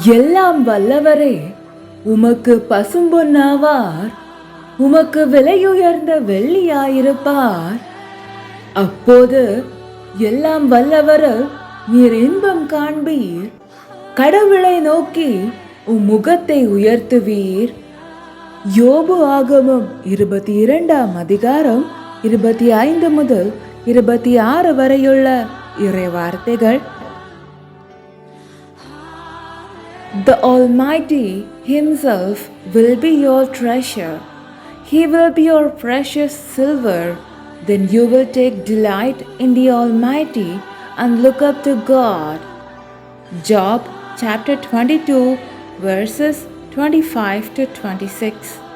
எல்லாம் வல்லவரே, உமக்கு பசும்பொன்னாவார், உமக்கு விலையுயர்ந்த வெள்ளியாயிருப்பார். அப்போது எல்லாம் வல்லவர் நீர் இன்பம் காண்பீர், கடவுளை நோக்கி உம் முகத்தை உயர்த்துவீர். யோபு ஆகமம் 22ஆம் அதிகாரம் 25 முதல் 26 வரையுள்ள இறை வார்த்தைகள். The Almighty Himself will be your treasure. He will be your precious silver. Then you will take delight in the Almighty and look up to God. Job chapter 22 verses 25 to 26.